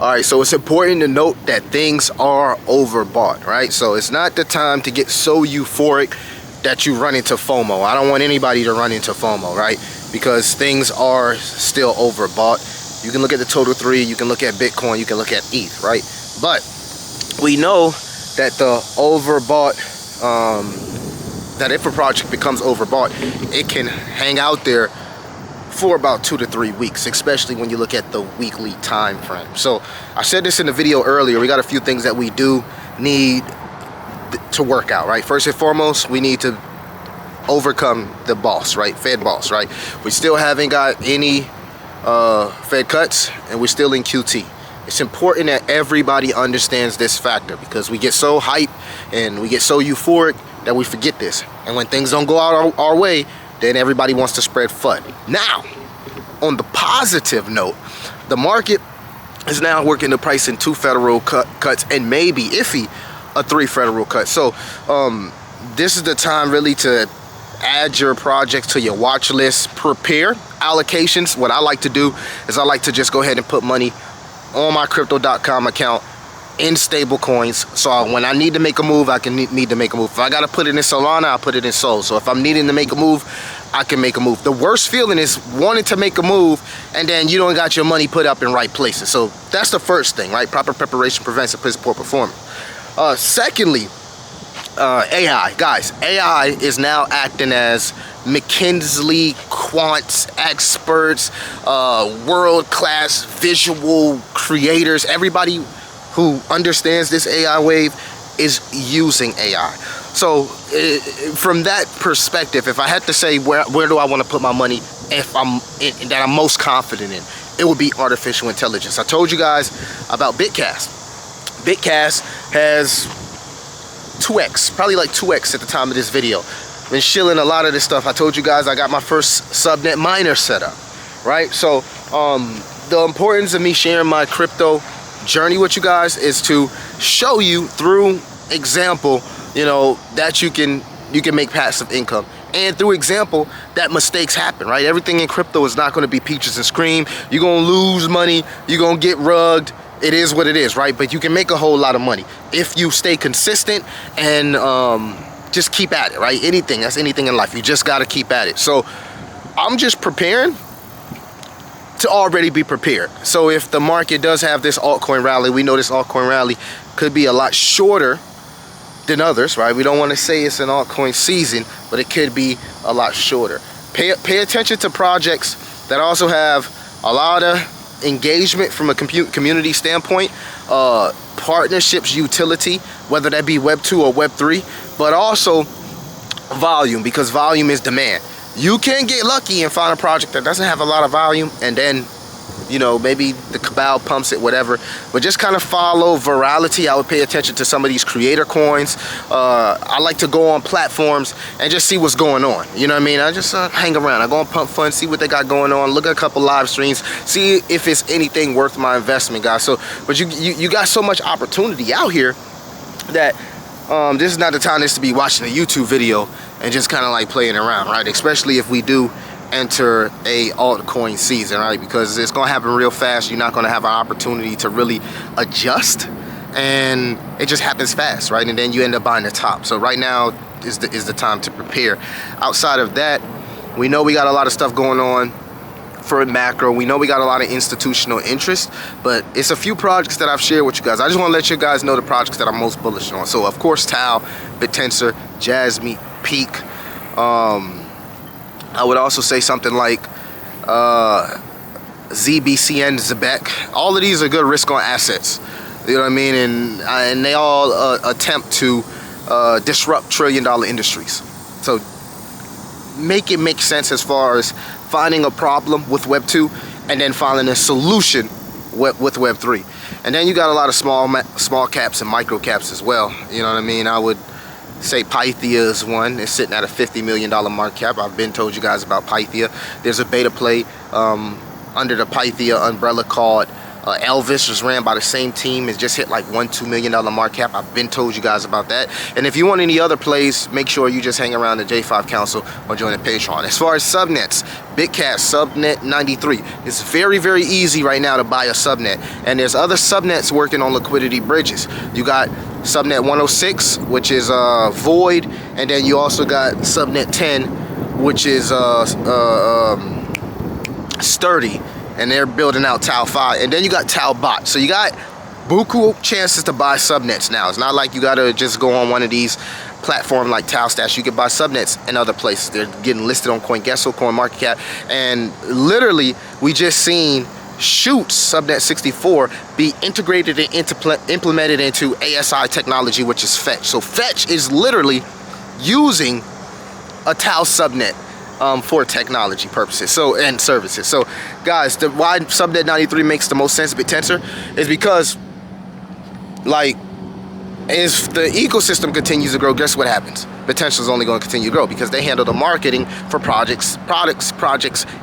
All right, so it's important to note that things are overbought, right? So it's not the time to get so euphoric that you run into FOMO. I don't want anybody to run into FOMO, right? Because things are still overbought. You can look at the total 3, you can look at Bitcoin, you can look at ETH, right? But we know that the overbought, that if a project becomes overbought, it can hang out there for about 2 to 3 weeks, especially when you look at the weekly time frame. So I said this in the video earlier, we got a few things that we do need to work out, right? First and foremost, we need to overcome the boss, right? Fed boss, right? We still haven't got any Fed cuts, and we're still in QT. It's important that everybody understands this factor, because we get so hyped and we get so euphoric that we forget this. And when things don't go out our way, then everybody wants to spread FUD. Now, on the positive note, the market is now working to price in 2 federal cuts and maybe, iffy, a 3 federal cut. So this is the time really to add your projects to your watch list, prepare allocations. What I like to do is I like to just go ahead and put money on my crypto.com account in stable coins, so when I need to make a move, I can need to make a move. If I gotta put it in Solana, I'll put it in Sol. So if I'm needing to make a move, I can make a move. The worst feeling is wanting to make a move and then you don't got your money put up in right places. So that's the first thing, right? Proper preparation prevents a poor performance. Secondly, AI. Guys, AI is now acting as McKinsey quants, experts, world-class visual creators. Everybody who understands this AI wave is using AI. So from that perspective, if I had to say where do I want to put my money, if that I'm most confident in, it would be artificial intelligence. I told you guys about Bitcast. Bitcast has 2x, probably like 2x at the time of this video. Been shilling a lot of this stuff. I told you guys I got my first subnet miner set up, right? So the importance of me sharing my crypto journey with you guys is to show you through example, you know, that you can make passive income, and through example that mistakes happen, right? Everything in crypto is not going to be peaches and cream. You're going to lose money, you're going to get rugged. It is what it is, right? But you can make a whole lot of money if you stay consistent and just keep at it, right? That's anything in life, you just got to keep at it. So I'm just preparing to already be prepared. So if the market does have this altcoin rally, we know this altcoin rally could be a lot shorter than others, right? We don't want to say it's an altcoin season, but it could be a lot shorter. Pay attention to projects that also have a lot of engagement from a community standpoint, partnerships, utility, whether that be Web 2 or Web 3, but also volume, because volume is demand. You can get lucky and find a project that doesn't have a lot of volume, and then, you know, maybe the cabal pumps it, whatever. But just kind of follow virality. I would pay attention to some of these creator coins. I like to go on platforms and just see what's going on. You know what I mean? I just hang around. I go on Pump Fund, see what they got going on, look at a couple live streams, see if it's anything worth my investment, guys. So, but you got so much opportunity out here that this is not the time to be watching a YouTube video and just kind of like playing around, right? Especially if we do enter a altcoin season, right? Because it's gonna happen real fast. You're not gonna have an opportunity to really adjust, and it just happens fast, right? And then you end up buying the top. So right now is the time to prepare. Outside of that, we know we got a lot of stuff going on for macro. We know we got a lot of institutional interest, but it's a few projects that I've shared with you guys. I just want to let you guys know the projects that I'm most bullish on. So of course, Tau, Bittensor, Jasmine, Peak. I would also say something like ZBCN, Zebek. All of these are good risk on assets. You know what I mean? And they all attempt to disrupt trillion-dollar industries. So make it make sense as far as finding a problem with Web 2 and then finding a solution with Web 3. And then you got a lot of small caps and micro caps as well. You know what I mean? I would say Pythia is one. It's sitting at a $50 million market cap. I've been told you guys about Pythia. There's a beta play under the Pythia umbrella called Elvis was ran by the same team. It just hit like $1-2 million market cap. I've been told you guys about that. And if you want any other plays, make sure you just hang around the J5 Council or join the Patreon. As far as subnets, Bitcast, Subnet 93. It's very, very easy right now to buy a subnet. And there's other subnets working on liquidity bridges. You got Subnet 106, which is void. And then you also got Subnet 10, which is sturdy, and they're building out Tau 5, and then you got Tau bot. So you got buku chances to buy subnets now. It's not like you gotta just go on one of these platforms like Tau Stash. You can buy subnets in other places. They're getting listed on CoinGecko, CoinMarketCap, and literally we just seen Shoot's Subnet 64 be integrated and implemented into ASI technology, which is Fetch. So Fetch is literally using a Tau subnet for technology purposes and services. So guys, why Subnet 93 makes the most sense, Bittensor, is because, like, if the ecosystem continues to grow, guess what happens? Bittensor is only going to continue to grow because they handle the marketing for projects,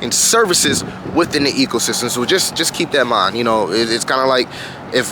and services within the ecosystem. So just keep that in mind. You know, it's kind of like if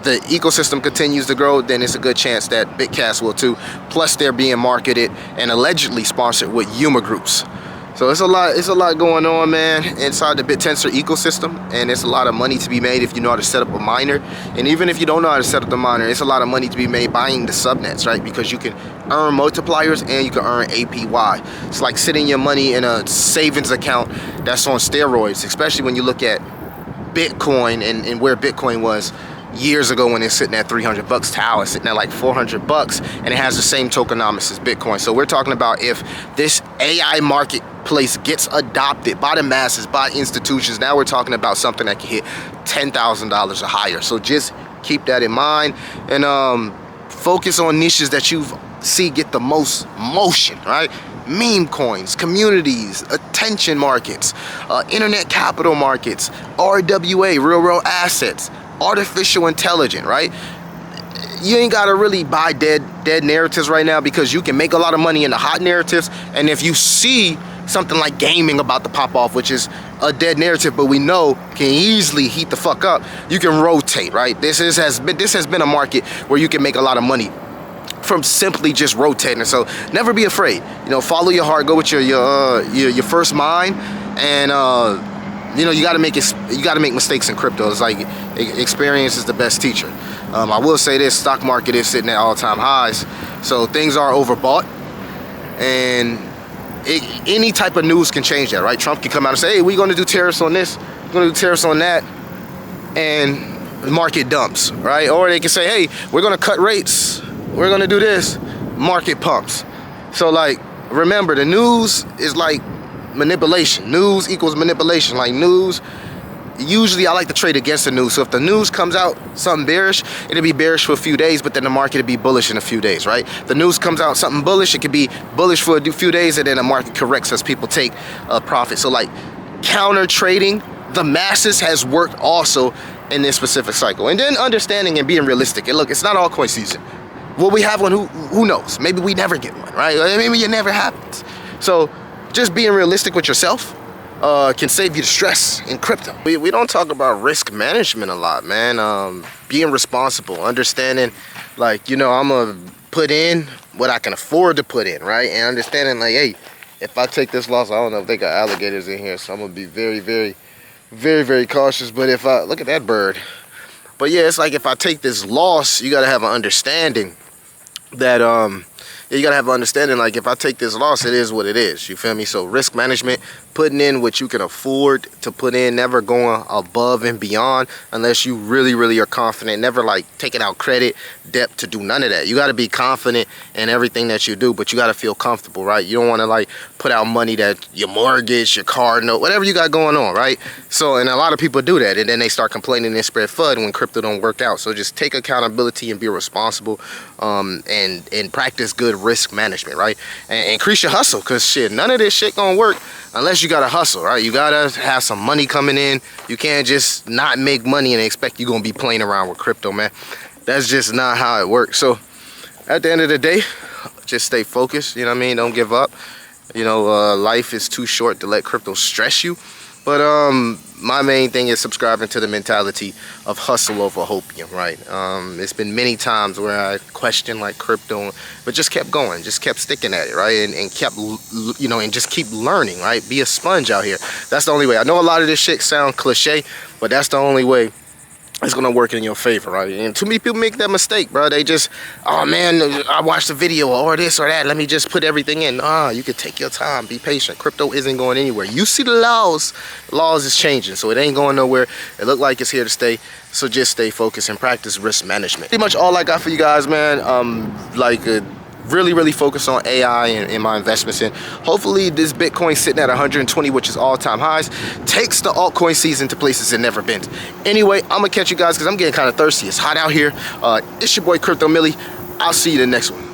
the ecosystem continues to grow, then it's a good chance that Bitcast will too. Plus, they're being marketed and allegedly sponsored with Yuma groups. So it's a lot going on, man, inside the Bittensor ecosystem, and it's a lot of money to be made if you know how to set up a miner. And even if you don't know how to set up the miner, it's a lot of money to be made buying the subnets, right? Because you can earn multipliers and you can earn APY. It's like sitting your money in a savings account that's on steroids, especially when you look at Bitcoin and where Bitcoin was years ago when it's sitting at 300 bucks. Tau is sitting at like 400 bucks, and it has the same tokenomics as Bitcoin. So we're talking about if this AI marketplace gets adopted by the masses, by institutions, now we're talking about something that can hit $10,000 or higher. So just keep that in mind, and focus on niches that you see get the most motion, right? Meme coins, communities, attention markets, internet capital markets, RWA, real world assets, artificial intelligence, right? You ain't gotta really buy dead narratives right now, because you can make a lot of money in the hot narratives. And if you see something like gaming about to pop off, which is a dead narrative but we know can easily heat the fuck up, you can rotate, right? This has been a market where you can make a lot of money from simply just rotating. So never be afraid, you know, follow your heart, go with your first mind, and you know, you got to make mistakes in crypto. It's like experience is the best teacher. I will say this: stock market is sitting at all-time highs, so things are overbought, and any type of news can change that, right? Trump can come out and say, "Hey, we're going to do tariffs on this, we're going to do tariffs on that," and the market dumps, right? Or they can say, "Hey, we're going to cut rates, we're going to do this," market pumps. So, like, remember, the news is like manipulation. News equals manipulation. Like, news, usually I like to trade against the news. So if the news comes out something bearish, it'll be bearish for a few days, but then the market will be bullish in a few days, right? The news comes out something bullish, it could be bullish for a few days, and then the market corrects as people take a profit. So, like, counter trading the masses has worked also in this specific cycle. And then understanding and being realistic. And look, it's not all coin season. Will we have one? Who knows? Maybe we never get one, right? Maybe it never happens. So just being realistic with yourself can save you the stress in crypto. We don't talk about risk management a lot, man. Being responsible, understanding, like, you know, I'm gonna put in what I can afford to put in, right? And understanding, like, hey, if I take this loss, I don't know if they got alligators in here, so I'm gonna be very, very, very, very cautious. But if I look at that bird, but yeah, it's like if I take this loss, you gotta have an understanding that you gotta have an understanding, like, if I take this loss, it is what it is. You feel me? So risk management, putting in what you can afford to put in, never going above and beyond unless you really, really are confident. Never like taking out credit, debt to do none of that. You gotta be confident in everything that you do, but you gotta feel comfortable, right? You don't wanna like put out money that your mortgage, your car note, whatever you got going on, right? So, and a lot of people do that, and then they start complaining and spread FUD when crypto don't work out. So just take accountability and be responsible, and practice good risk management, right? And increase your hustle, because shit, none of this shit gonna work unless you gotta hustle, right? You gotta have some money coming in. You can't just not make money and expect you're gonna be playing around with crypto, man. That's just not how it works. So at the end of the day, just stay focused, you know what I mean? Don't give up. You know, life is too short to let crypto stress you. But my main thing is subscribing to the mentality of hustle over hopium, right? It's been many times where I questioned like crypto, but just kept going, just kept sticking at it, right? And kept, you know, and just keep learning, right? Be a sponge out here. That's the only way. I know a lot of this shit sound cliche, but that's the only way it's gonna work in your favor, right? And too many people make that mistake, bro. They just, oh man, I watched the video or this or that, let me just put everything in. You can take your time, be patient. Crypto isn't going anywhere. You see the laws is changing, so it ain't going nowhere. It look like it's here to stay, so just stay focused and practice risk management. Pretty much all I got for you guys, man. Really focus on AI and my investments in. Hopefully this Bitcoin sitting at 120, which is all-time highs, takes the altcoin season to places it never been. Anyway, I'm gonna catch you guys because I'm getting kind of thirsty. It's hot out here. It's your boy Crypto Millie. I'll see you in the next one.